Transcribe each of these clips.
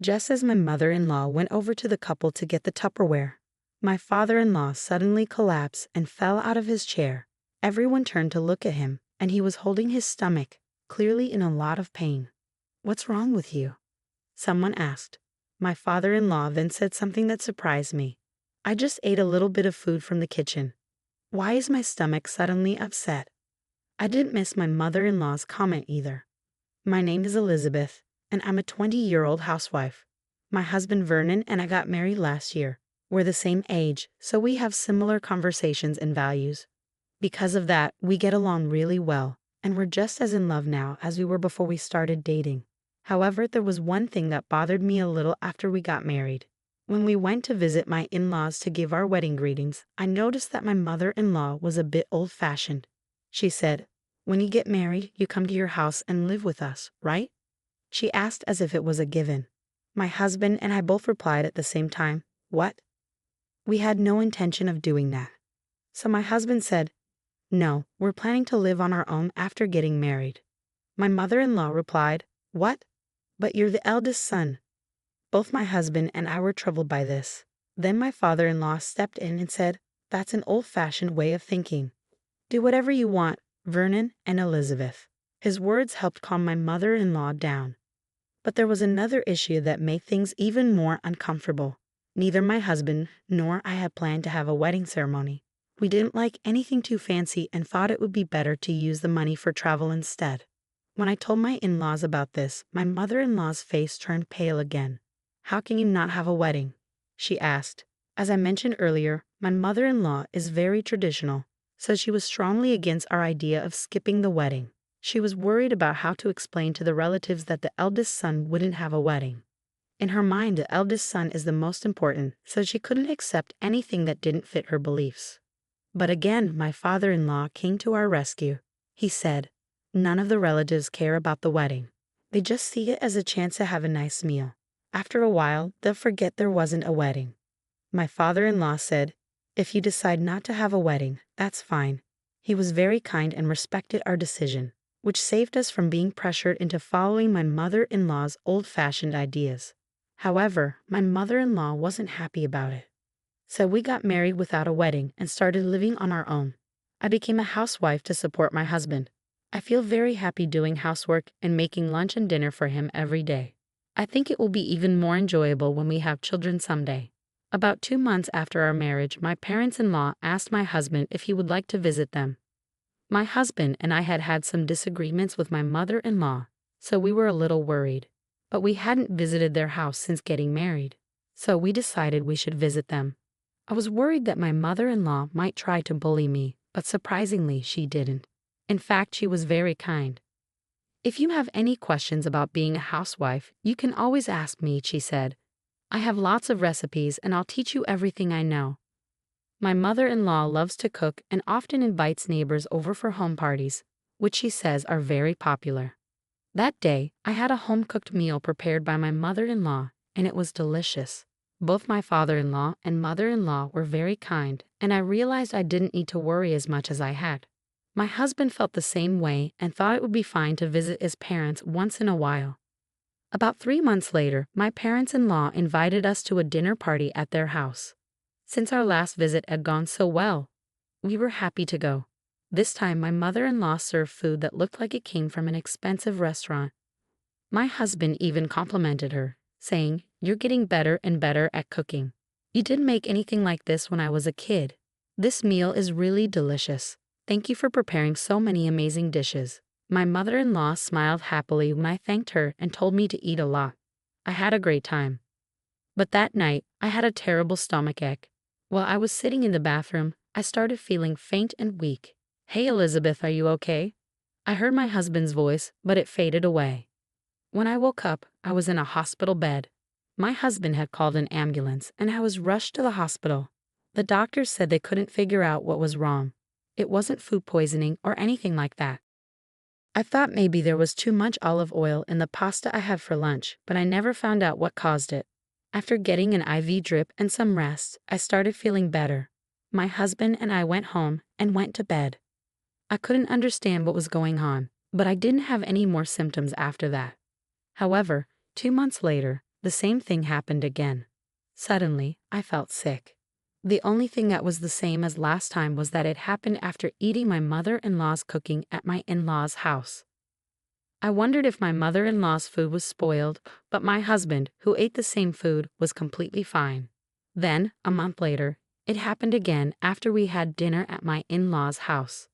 Just as my mother-in-law went over to the couple to get the Tupperware, my father-in-law suddenly collapsed and fell out of his chair. Everyone turned to look at him, and he was holding his stomach, clearly in a lot of pain. "What's wrong with you?" someone asked. My father-in-law then said something that surprised me. "I just ate a little bit of food from the kitchen. Why is my stomach suddenly upset?" I didn't miss my mother-in-law's comment either. "My name is Elizabeth, and I'm a 20-year-old housewife. My husband Vernon and I got married last year. We're the same age, so we have similar conversations and values. Because of that, we get along really well, and we're just as in love now as we were before we started dating. However, there was one thing that bothered me a little after we got married. When we went to visit my in-laws to give our wedding greetings, I noticed that my mother-in-law was a bit old-fashioned. She said, 'When you get married, you come to your house and live with us, right?' She asked as if it was a given. My husband and I both replied at the same time, 'What?' We had no intention of doing that. So my husband said, 'No, we're planning to live on our own after getting married.' My mother-in-law replied, 'What? But you're the eldest son.' Both my husband and I were troubled by this. Then my father-in-law stepped in and said, 'That's an old-fashioned way of thinking. Do whatever you want, Vernon and Elizabeth.' His words helped calm my mother-in-law down. But there was another issue that made things even more uncomfortable. Neither my husband nor I had planned to have a wedding ceremony. We didn't like anything too fancy and thought it would be better to use the money for travel instead. When I told my in-laws about this, my mother-in-law's face turned pale again. "How can you not have a wedding?" she asked. As I mentioned earlier, my mother-in-law is very traditional, so she was strongly against our idea of skipping the wedding. She was worried about how to explain to the relatives that the eldest son wouldn't have a wedding. In her mind, the eldest son is the most important, so she couldn't accept anything that didn't fit her beliefs. But again, my father-in-law came to our rescue. He said, "None of the relatives care about the wedding. They just see it as a chance to have a nice meal. After a while, they'll forget there wasn't a wedding." My father-in-law said, "If you decide not to have a wedding, that's fine." He was very kind and respected our decision, which saved us from being pressured into following my mother-in-law's old-fashioned ideas. However, my mother-in-law wasn't happy about it. So we got married without a wedding and started living on our own. I became a housewife to support my husband. I feel very happy doing housework and making lunch and dinner for him every day. I think it will be even more enjoyable when we have children someday. About 2 months after our marriage, my parents-in-law asked my husband if he would like to visit them. My husband and I had had some disagreements with my mother-in-law, so we were a little worried. But we hadn't visited their house since getting married, so we decided we should visit them. I was worried that my mother-in-law might try to bully me, but surprisingly, she didn't. In fact, she was very kind. "If you have any questions about being a housewife, you can always ask me," she said. "I have lots of recipes and I'll teach you everything I know." My mother-in-law loves to cook and often invites neighbors over for home parties, which she says are very popular. That day, I had a home-cooked meal prepared by my mother-in-law, and it was delicious. Both my father-in-law and mother-in-law were very kind, and I realized I didn't need to worry as much as I had. My husband felt the same way and thought it would be fine to visit his parents once in a while. About 3 months later, my parents-in-law invited us to a dinner party at their house. Since our last visit had gone so well, we were happy to go. This time, my mother-in-law served food that looked like it came from an expensive restaurant. My husband even complimented her, saying, "You're getting better and better at cooking. You didn't make anything like this when I was a kid. This meal is really delicious. Thank you for preparing so many amazing dishes." My mother-in-law smiled happily when I thanked her and told me to eat a lot. I had a great time. But that night, I had a terrible stomachache. While I was sitting in the bathroom, I started feeling faint and weak. "Hey Elizabeth, are you okay?" I heard my husband's voice, but it faded away. When I woke up, I was in a hospital bed. My husband had called an ambulance, and I was rushed to the hospital. The doctors said they couldn't figure out what was wrong. It wasn't food poisoning or anything like that. I thought maybe there was too much olive oil in the pasta I had for lunch, but I never found out what caused it. After getting an IV drip and some rest, I started feeling better. My husband and I went home and went to bed. I couldn't understand what was going on, but I didn't have any more symptoms after that. However, 2 months later, the same thing happened again. Suddenly, I felt sick. The only thing that was the same as last time was that it happened after eating my mother-in-law's cooking at my in-laws' house. I wondered if my mother-in-law's food was spoiled, but my husband, who ate the same food, was completely fine. Then, a month later, it happened again after we had dinner at my in-laws' house.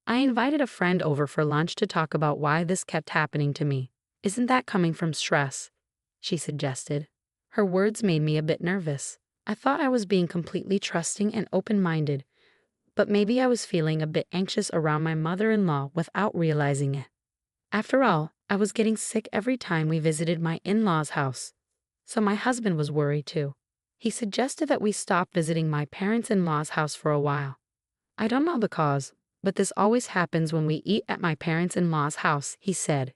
I invited a friend over for lunch to talk about why this kept happening to me. "Isn't that coming from stress?" she suggested. Her words made me a bit nervous. I thought I was being completely trusting and open-minded, but maybe I was feeling a bit anxious around my mother-in-law without realizing it. After all, I was getting sick every time we visited my in-laws' house, so my husband was worried too. He suggested that we stop visiting my parents-in-law's house for a while. "I don't know the cause, but this always happens when we eat at my parents-in-law's house," he said.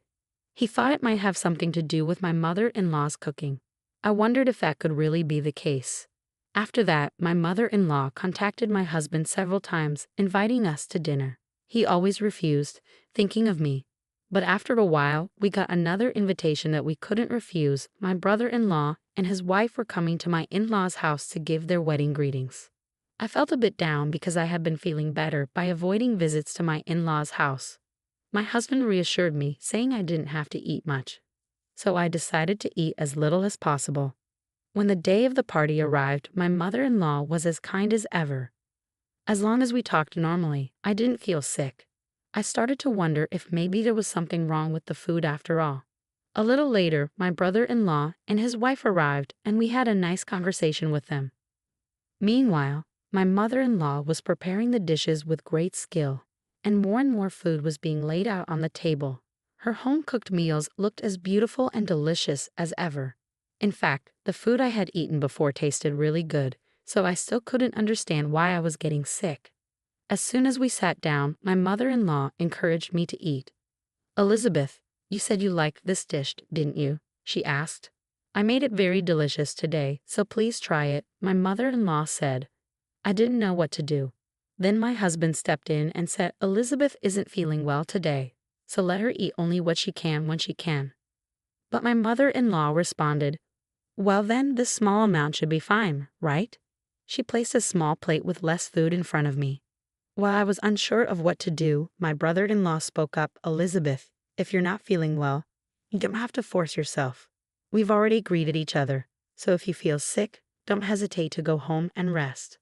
He thought it might have something to do with my mother-in-law's cooking. I wondered if that could really be the case. After that, my mother-in-law contacted my husband several times, inviting us to dinner. He always refused, thinking of me. But after a while, we got another invitation that we couldn't refuse. My brother-in-law and his wife were coming to my in-laws' house to give their wedding greetings. I felt a bit down because I had been feeling better by avoiding visits to my in-laws' house. My husband reassured me, saying I didn't have to eat much. So I decided to eat as little as possible. When the day of the party arrived, my mother-in-law was as kind as ever. As long as we talked normally, I didn't feel sick. I started to wonder if maybe there was something wrong with the food after all. A little later, my brother-in-law and his wife arrived, and we had a nice conversation with them. Meanwhile, my mother-in-law was preparing the dishes with great skill, and more food was being laid out on the table. Her home-cooked meals looked as beautiful and delicious as ever. In fact, the food I had eaten before tasted really good, so I still couldn't understand why I was getting sick. As soon as we sat down, my mother-in-law encouraged me to eat. "Elizabeth, you said you liked this dish, didn't you?" she asked. "I made it very delicious today, so please try it," my mother-in-law said. I didn't know what to do. Then my husband stepped in and said Elizabeth isn't feeling well today, so let her eat only what she can when she can. But my mother-in-law responded, "Well then, this small amount should be fine, right?" She placed a small plate with less food in front of me. While I was unsure of what to do, my brother-in-law spoke up, "Elizabeth, if you're not feeling well, you don't have to force yourself. We've already greeted each other, so if you feel sick, don't hesitate to go home and rest."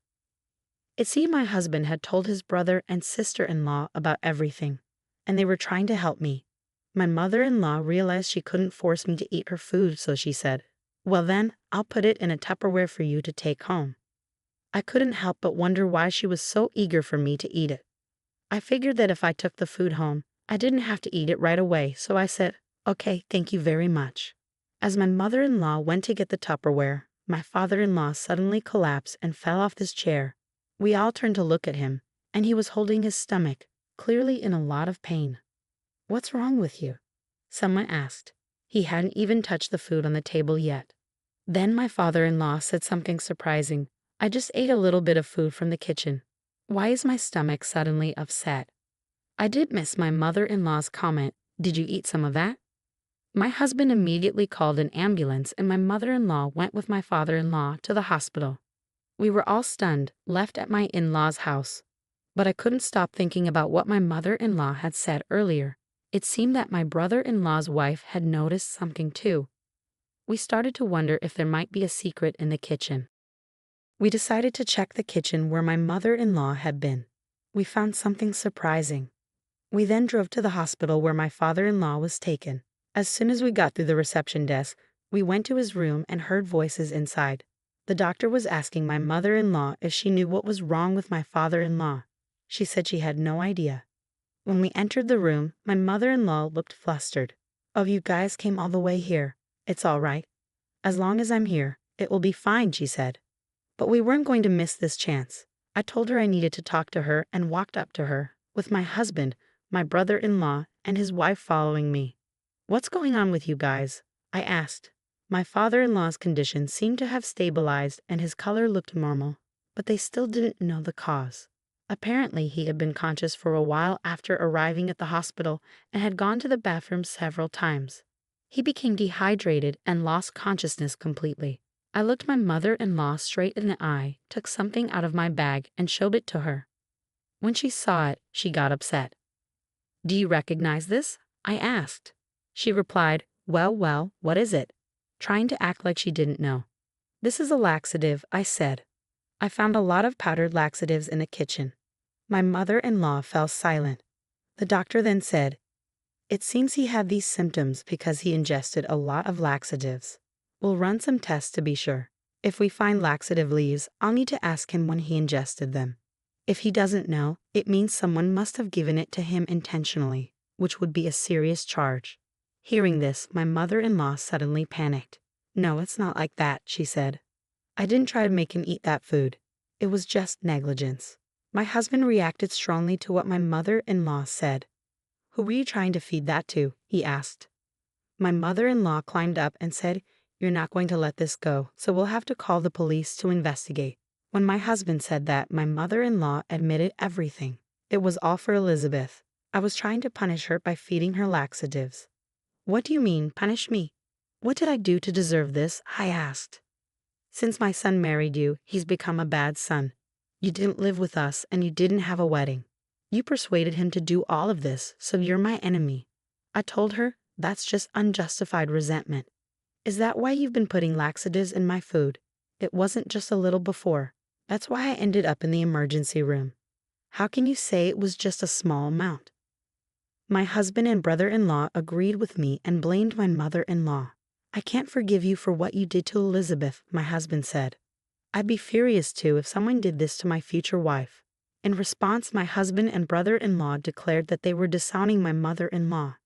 It seemed my husband had told his brother and sister-in-law about everything, and they were trying to help me. My mother-in-law realized she couldn't force me to eat her food, so she said, "Well then, I'll put it in a Tupperware for you to take home." I couldn't help but wonder why she was so eager for me to eat it. I figured that if I took the food home, I didn't have to eat it right away, so I said, "Okay, thank you very much." As my mother-in-law went to get the Tupperware, my father-in-law suddenly collapsed and fell off his chair. We all turned to look at him, and he was holding his stomach, clearly in a lot of pain. "What's wrong with you?" someone asked. He hadn't even touched the food on the table yet. Then my father-in-law said something surprising. "I just ate a little bit of food from the kitchen. Why is my stomach suddenly upset?" I did miss my mother-in-law's comment, "Did you eat some of that?" My husband immediately called an ambulance, and my mother-in-law went with my father-in-law to the hospital. We were all stunned, left at my in-laws' house. But I couldn't stop thinking about what my mother-in-law had said earlier. It seemed that my brother-in-law's wife had noticed something too. We started to wonder if there might be a secret in the kitchen. We decided to check the kitchen where my mother-in-law had been. We found something surprising. We then drove to the hospital where my father-in-law was taken. As soon as we got through the reception desk, we went to his room and heard voices inside. The doctor was asking my mother-in-law if she knew what was wrong with my father-in-law. She said she had no idea. When we entered the room, my mother-in-law looked flustered. "Oh, you guys came all the way here. It's all right. As long as I'm here, it will be fine," she said. But we weren't going to miss this chance. I told her I needed to talk to her and walked up to her, with my husband, my brother-in-law, and his wife following me. "What's going on with you guys?" I asked. My father-in-law's condition seemed to have stabilized and his color looked normal, but they still didn't know the cause. Apparently, he had been conscious for a while after arriving at the hospital and had gone to the bathroom several times. He became dehydrated and lost consciousness completely. I looked my mother-in-law straight in the eye, took something out of my bag, and showed it to her. When she saw it, she got upset. "Do you recognize this?" I asked. She replied, well, what is it?" trying to act like she didn't know. "This is a laxative," I said. I found a lot of powdered laxatives in the kitchen. My mother-in-law fell silent. The doctor then said, "It seems he had these symptoms because he ingested a lot of laxatives. We'll run some tests to be sure. If we find laxative leaves, I'll need to ask him when he ingested them. If he doesn't know, it means someone must have given it to him intentionally, which would be a serious charge." Hearing this, my mother-in-law suddenly panicked. "No, it's not like that," she said. "I didn't try to make him eat that food. It was just negligence." My husband reacted strongly to what my mother-in-law said. "Who were you trying to feed that to?" he asked. My mother-in-law climbed up and said, "You're not going to let this go, so we'll have to call the police to investigate." When my husband said that, my mother-in-law admitted everything. It was all for Elizabeth. I was trying to punish her by feeding her laxatives. "What do you mean, punish me? What did I do to deserve this?" I asked. "Since my son married you, he's become a bad son. You didn't live with us and you didn't have a wedding. You persuaded him to do all of this, so you're my enemy." I told her, "That's just unjustified resentment." "Is that why you've been putting laxatives in my food? It wasn't just a little before. That's why I ended up in the emergency room. How can you say it was just a small amount?" My husband and brother-in-law agreed with me and blamed my mother-in-law. "I can't forgive you for what you did to Elizabeth," my husband said. "I'd be furious too if someone did this to my future wife." In response, my husband and brother-in-law declared that they were disowning my mother-in-law.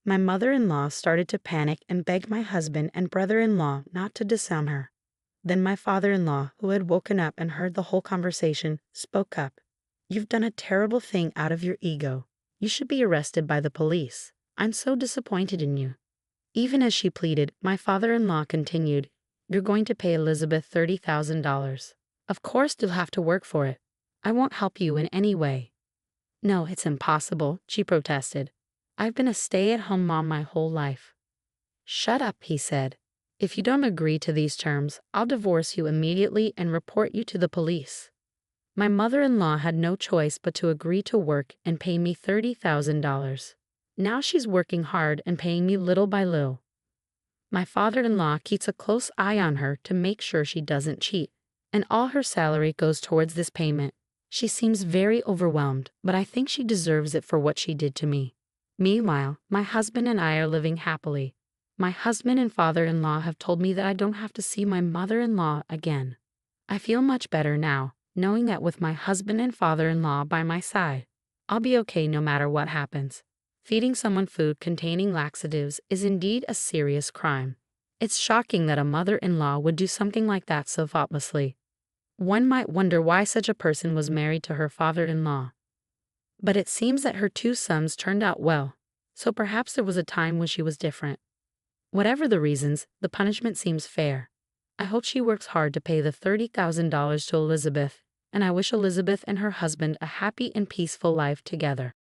My mother-in-law started to panic and begged my husband and brother-in-law not to disown her. Then my father-in-law, who had woken up and heard the whole conversation, spoke up. "You've done a terrible thing out of your ego. You should be arrested by the police. I'm so disappointed in you." Even as she pleaded, my father-in-law continued, "You're going to pay Elizabeth $30,000. Of course you'll have to work for it. I won't help you in any way." "No, it's impossible," she protested. "I've been a stay-at-home mom my whole life." "Shut up," he said. "If you don't agree to these terms, I'll divorce you immediately and report you to the police." My mother-in-law had no choice but to agree to work and pay me $30,000. Now she's working hard and paying me little by little. My father-in-law keeps a close eye on her to make sure she doesn't cheat, and all her salary goes towards this payment. She seems very overwhelmed, but I think she deserves it for what she did to me. Meanwhile, my husband and I are living happily. My husband and father-in-law have told me that I don't have to see my mother-in-law again. I feel much better now, knowing that with my husband and father-in-law by my side, I'll be okay no matter what happens. Feeding someone food containing laxatives is indeed a serious crime. It's shocking that a mother-in-law would do something like that so thoughtlessly. One might wonder why such a person was married to her father-in-law. But it seems that her two sons turned out well, so perhaps there was a time when she was different. Whatever the reasons, the punishment seems fair. I hope she works hard to pay the $30,000 to Elizabeth, and I wish Elizabeth and her husband a happy and peaceful life together.